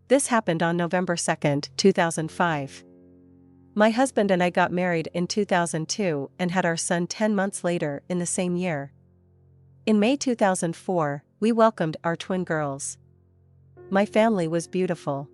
This happened on November 2, 2005. My husband and I got married in 2002 and had our son 10 months later in the same year. In May 2004, we welcomed our twin girls. My family was beautiful.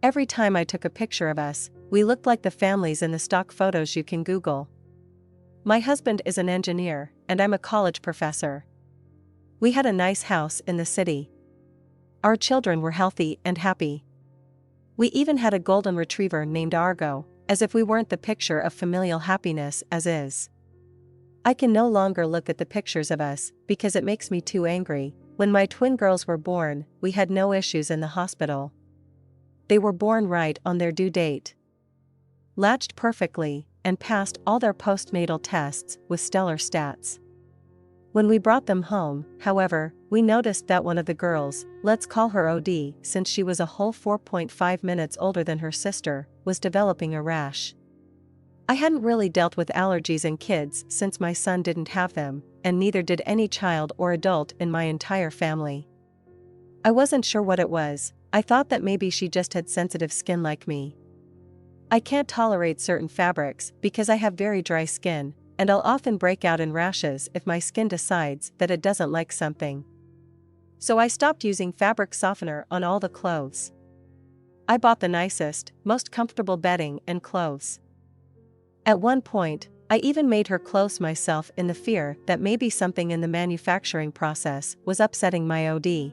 Every time I took a picture of us, we looked like the families in the stock photos you can Google. My husband is an engineer, and I'm a college professor. We had a nice house in the city. Our children were healthy and happy. We even had a golden retriever named Argo, as if we weren't the picture of familial happiness as is. I can no longer look at the pictures of us because it makes me too angry. When my twin girls were born, we had no issues in the hospital. They were born right on their due date, latched perfectly, and passed all their postnatal tests with stellar stats. When we brought them home, however, we noticed that one of the girls, let's call her OD since she was a whole 4.5 minutes older than her sister, was developing a rash. I hadn't really dealt with allergies in kids since my son didn't have them, and neither did any child or adult in my entire family. I wasn't sure what it was. I thought that maybe she just had sensitive skin like me. I can't tolerate certain fabrics because I have very dry skin, and I'll often break out in rashes if my skin decides that it doesn't like something. So I stopped using fabric softener on all the clothes. I bought the nicest, most comfortable bedding and clothes. At one point, I even made her clothes myself in the fear that maybe something in the manufacturing process was upsetting my OD.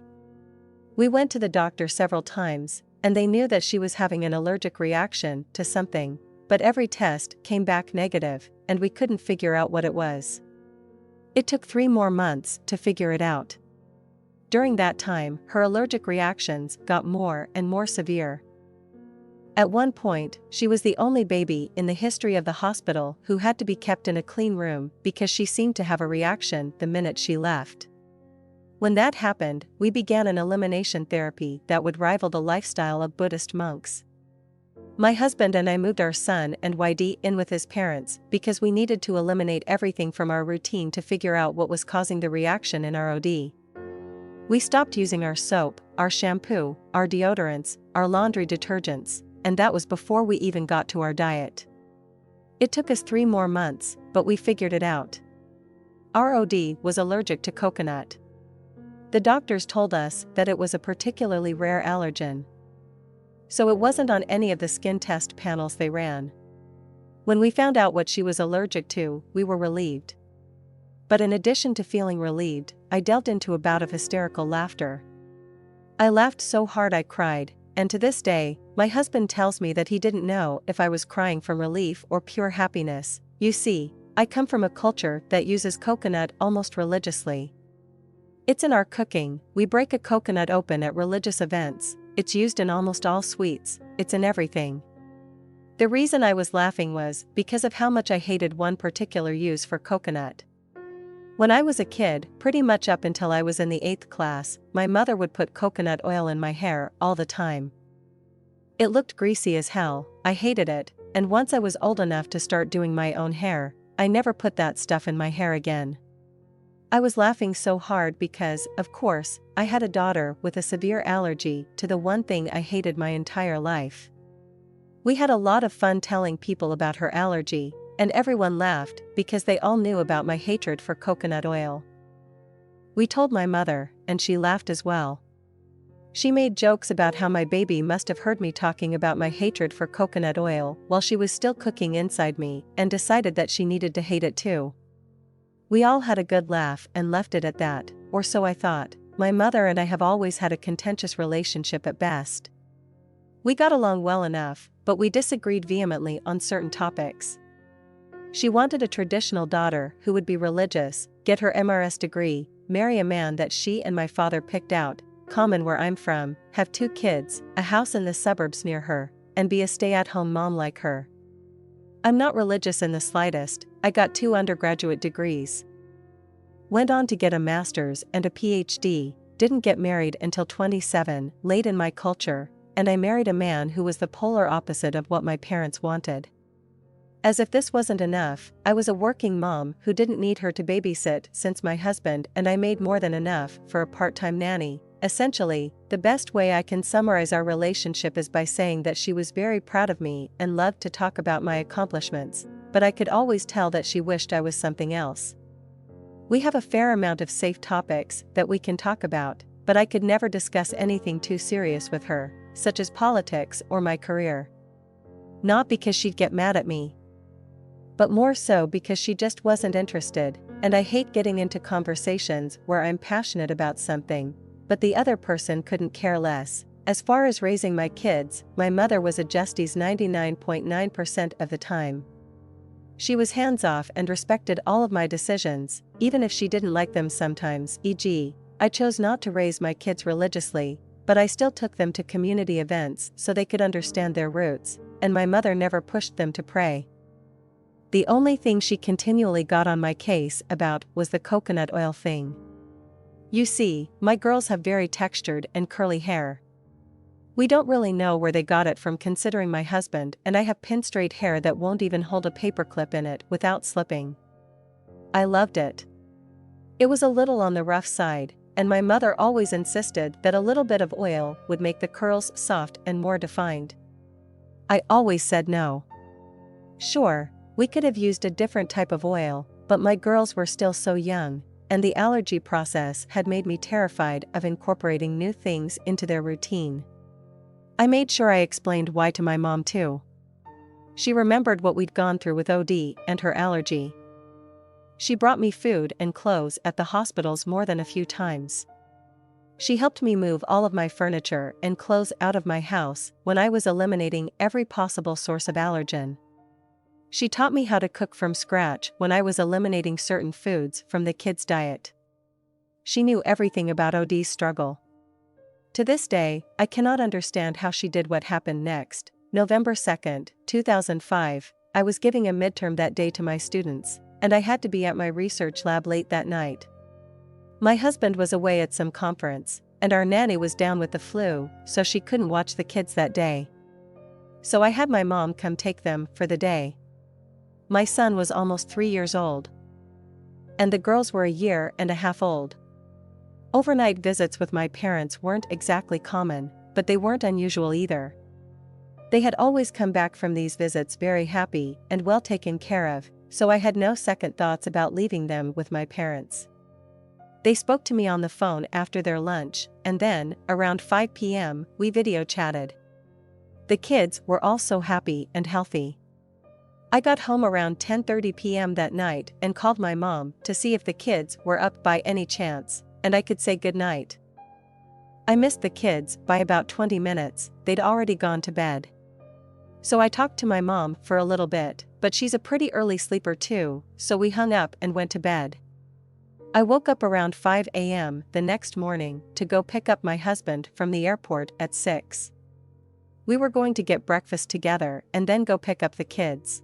We went to the doctor several times, and they knew that she was having an allergic reaction to something, but every test came back negative, and we couldn't figure out what it was. It took 3 more months to figure it out. During that time, her allergic reactions got more and more severe. At one point, she was the only baby in the history of the hospital who had to be kept in a clean room because she seemed to have a reaction the minute she left. When that happened, we began an elimination therapy that would rival the lifestyle of Buddhist monks. My husband and I moved our son and YD in with his parents because we needed to eliminate everything from our routine to figure out what was causing the reaction in our OD. We stopped using our soap, our shampoo, our deodorants, our laundry detergents, and that was before we even got to our diet. It took us 3 more months, but we figured it out. Our OD was allergic to coconut. The doctors told us that it was a particularly rare allergen. So it wasn't on any of the skin test panels they ran. When we found out what she was allergic to, we were relieved. But in addition to feeling relieved, I delved into a bout of hysterical laughter. I laughed so hard I cried, and to this day, my husband tells me that he didn't know if I was crying from relief or pure happiness. You see, I come from a culture that uses coconut almost religiously. It's in our cooking. We break a coconut open at religious events. It's used in almost all sweets. It's in everything. The reason I was laughing was because of how much I hated one particular use for coconut. When I was a kid, pretty much up until I was in the 8th class, my mother would put coconut oil in my hair all the time. It looked greasy as hell, I hated it, and once I was old enough to start doing my own hair, I never put that stuff in my hair again. I was laughing so hard because, of course, I had a daughter with a severe allergy to the one thing I hated my entire life. We had a lot of fun telling people about her allergy, and everyone laughed because they all knew about my hatred for coconut oil. We told my mother, and she laughed as well. She made jokes about how my baby must have heard me talking about my hatred for coconut oil while she was still cooking inside me and decided that she needed to hate it too. We all had a good laugh and left it at that, or so I thought. My mother and I have always had a contentious relationship at best. We got along well enough, but we disagreed vehemently on certain topics. She wanted a traditional daughter who would be religious, get her MRS degree, marry a man that she and my father picked out, common where I'm from, have 2 kids, a house in the suburbs near her, and be a stay-at-home mom like her. I'm not religious in the slightest. I got 2 undergraduate degrees. Went on to get a master's and a PhD, didn't get married until 27, late in my culture, and I married a man who was the polar opposite of what my parents wanted. As if this wasn't enough, I was a working mom who didn't need her to babysit since my husband and I made more than enough for a part-time nanny, Essentially, the best way I can summarize our relationship is by saying that she was very proud of me and loved to talk about my accomplishments, but I could always tell that she wished I was something else. We have a fair amount of safe topics that we can talk about, but I could never discuss anything too serious with her, such as politics or my career. Not because she'd get mad at me, but more so because she just wasn't interested, and I hate getting into conversations where I'm passionate about something, but the other person couldn't care less. As far as raising my kids, my mother was a Justice 99.9% of the time. She was hands-off and respected all of my decisions, even if she didn't like them sometimes, e.g., I chose not to raise my kids religiously, but I still took them to community events so they could understand their roots, and my mother never pushed them to pray. The only thing she continually got on my case about was the coconut oil thing. You see, my girls have very textured and curly hair. We don't really know where they got it from considering my husband and I have pin-straight hair that won't even hold a paperclip in it without slipping. I loved it. It was a little on the rough side, and my mother always insisted that a little bit of oil would make the curls soft and more defined. I always said no. Sure, we could have used a different type of oil, but my girls were still so young, and the allergy process had made me terrified of incorporating new things into their routine. I made sure I explained why to my mom too. She remembered what we'd gone through with OD and her allergy. She brought me food and clothes at the hospitals more than a few times. She helped me move all of my furniture and clothes out of my house when I was eliminating every possible source of allergen. She taught me how to cook from scratch when I was eliminating certain foods from the kids' diet. She knew everything about OD's struggle. To this day, I cannot understand how she did what happened next. November 2nd, 2005, I was giving a midterm that day to my students, and I had to be at my research lab late that night. My husband was away at some conference, and our nanny was down with the flu, so she couldn't watch the kids that day. So I had my mom come take them for the day. My son was almost 3 years old, and the girls were a year and a half old. Overnight visits with my parents weren't exactly common, but they weren't unusual either. They had always come back from these visits very happy and well taken care of, so I had no second thoughts about leaving them with my parents. They spoke to me on the phone after their lunch, and then, around 5 p.m., we video chatted. The kids were all so happy and healthy. I got home around 10:30 p.m. that night and called my mom to see if the kids were up by any chance, and I could say goodnight. I missed the kids by about 20 minutes, they'd already gone to bed. So I talked to my mom for a little bit, but she's a pretty early sleeper too, so we hung up and went to bed. I woke up around 5 a.m. the next morning to go pick up my husband from the airport at 6. We were going to get breakfast together and then go pick up the kids.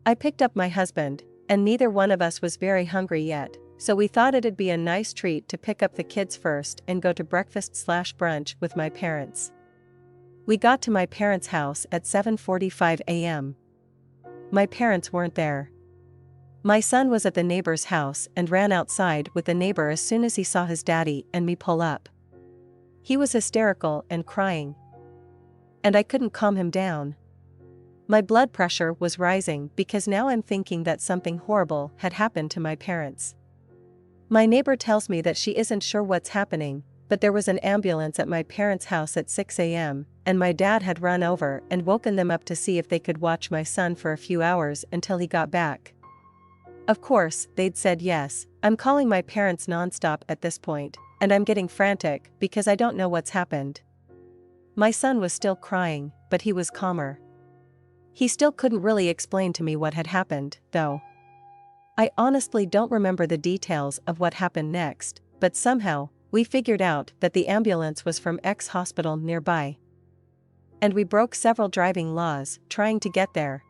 I picked up my husband, and neither one of us was very hungry yet, so we thought it'd be a nice treat to pick up the kids first and go to breakfast/brunch with my parents. We got to my parents' house at 7:45 a.m. My parents weren't there. My son was at the neighbor's house and ran outside with the neighbor as soon as he saw his daddy and me pull up. He was hysterical and crying, and I couldn't calm him down. My blood pressure was rising because now I'm thinking that something horrible had happened to my parents. My neighbor tells me that she isn't sure what's happening, but there was an ambulance at my parents' house at 6 a.m., and my dad had run over and woken them up to see if they could watch my son for a few hours until he got back. Of course, they'd said yes. I'm calling my parents nonstop at this point, and I'm getting frantic because I don't know what's happened. My son was still crying, but he was calmer. He still couldn't really explain to me what had happened, though. I honestly don't remember the details of what happened next, but somehow, we figured out that the ambulance was from X hospital nearby. And we broke several driving laws trying to get there.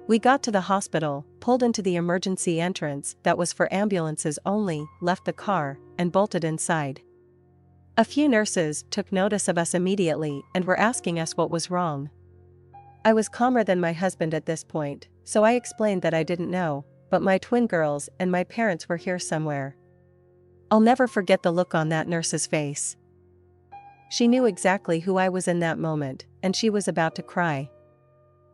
We got to the hospital, pulled into the emergency entrance that was for ambulances only, left the car, and bolted inside. A few nurses took notice of us immediately and were asking us what was wrong. I was calmer than my husband at this point, so I explained that I didn't know, but my twin girls and my parents were here somewhere. I'll never forget the look on that nurse's face. She knew exactly who I was in that moment, and she was about to cry.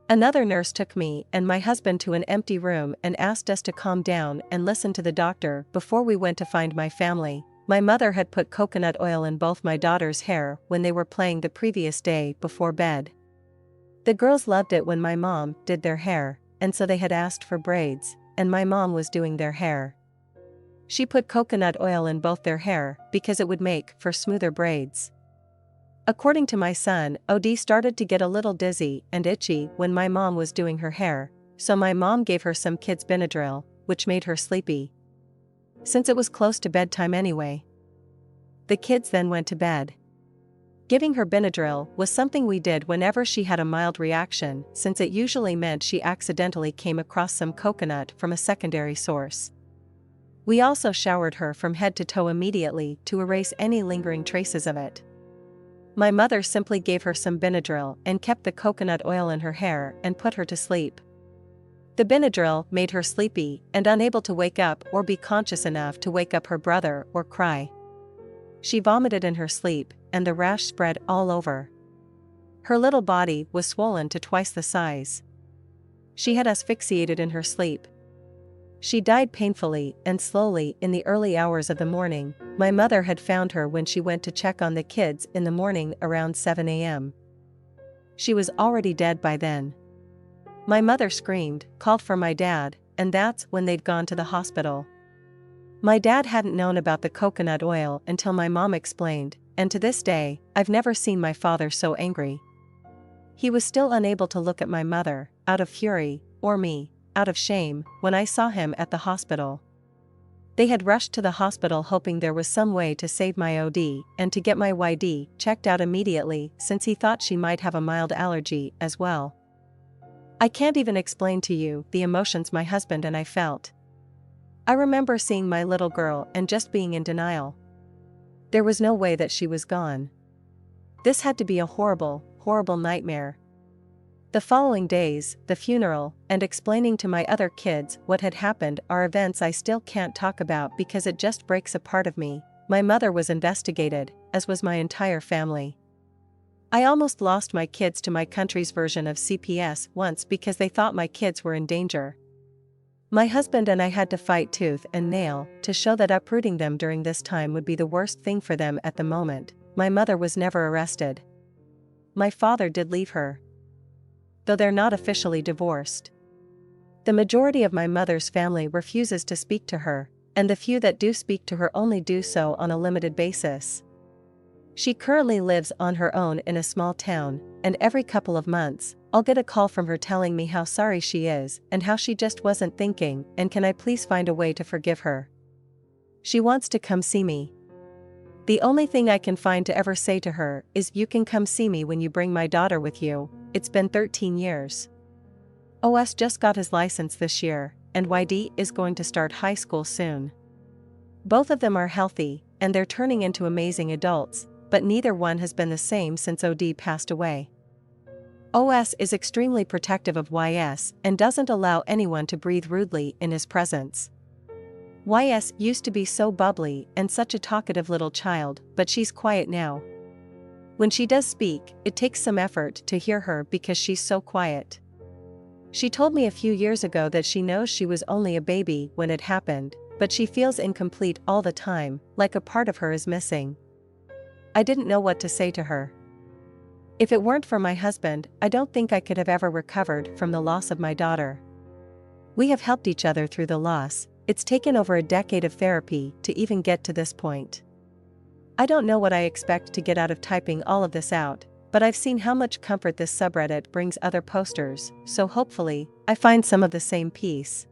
Another nurse took me and my husband to an empty room and asked us to calm down and listen to the doctor before we went to find my family. My mother had put coconut oil in both my daughter's hair when they were playing the previous day before bed. The girls loved it when my mom did their hair, and so they had asked for braids, and my mom was doing their hair. She put coconut oil in both their hair because it would make for smoother braids. According to my son, OD started to get a little dizzy and itchy when my mom was doing her hair, so my mom gave her some kids' Benadryl, which made her sleepy. Since it was close to bedtime anyway. The kids then went to bed. Giving her Benadryl was something we did whenever she had a mild reaction, since it usually meant she accidentally came across some coconut from a secondary source. We also showered her from head to toe immediately to erase any lingering traces of it. My mother simply gave her some Benadryl and kept the coconut oil in her hair and put her to sleep. The Benadryl made her sleepy and unable to wake up or be conscious enough to wake up her brother or cry. She vomited in her sleep, and the rash spread all over. Her little body was swollen to twice the size. She had asphyxiated in her sleep. She died painfully and slowly in the early hours of the morning. My mother had found her when she went to check on the kids in the morning around 7 a.m. She was already dead by then. My mother screamed, called for my dad, and that's when they'd gone to the hospital. My dad hadn't known about the coconut oil until my mom explained, and to this day, I've never seen my father so angry. He was still unable to look at my mother, out of fury, or me, out of shame, when I saw him at the hospital. They had rushed to the hospital hoping there was some way to save my OD and to get my YD checked out immediately since he thought she might have a mild allergy as well. I can't even explain to you the emotions my husband and I felt. I remember seeing my little girl and just being in denial. There was no way that she was gone. This had to be a horrible, horrible nightmare. The following days, the funeral, and explaining to my other kids what had happened are events I still can't talk about because it just breaks a part of me. My mother was investigated, as was my entire family. I almost lost my kids to my country's version of CPS once because they thought my kids were in danger. My husband and I had to fight tooth and nail to show that uprooting them during this time would be the worst thing for them at the moment. My mother was never arrested. My father did leave her, though they're not officially divorced. The majority of my mother's family refuses to speak to her, and the few that do speak to her only do so on a limited basis. She currently lives on her own in a small town, and every couple of months, I'll get a call from her telling me how sorry she is and how she just wasn't thinking, and can I please find a way to forgive her. She wants to come see me. The only thing I can find to ever say to her is, "You can come see me when you bring my daughter with you." It's been 13 years. OS just got his license this year, and YD is going to start high school soon. Both of them are healthy, and they're turning into amazing adults, but neither one has been the same since OD passed away. OS is extremely protective of YS and doesn't allow anyone to breathe rudely in his presence. YS used to be so bubbly and such a talkative little child, but she's quiet now. When she does speak, it takes some effort to hear her because she's so quiet. She told me a few years ago that she knows she was only a baby when it happened, but she feels incomplete all the time, like a part of her is missing. I didn't know what to say to her. If it weren't for my husband, I don't think I could have ever recovered from the loss of my daughter. We have helped each other through the loss. It's taken over a decade of therapy to even get to this point. I don't know what I expect to get out of typing all of this out, but I've seen how much comfort this subreddit brings other posters, so hopefully, I find some of the same peace.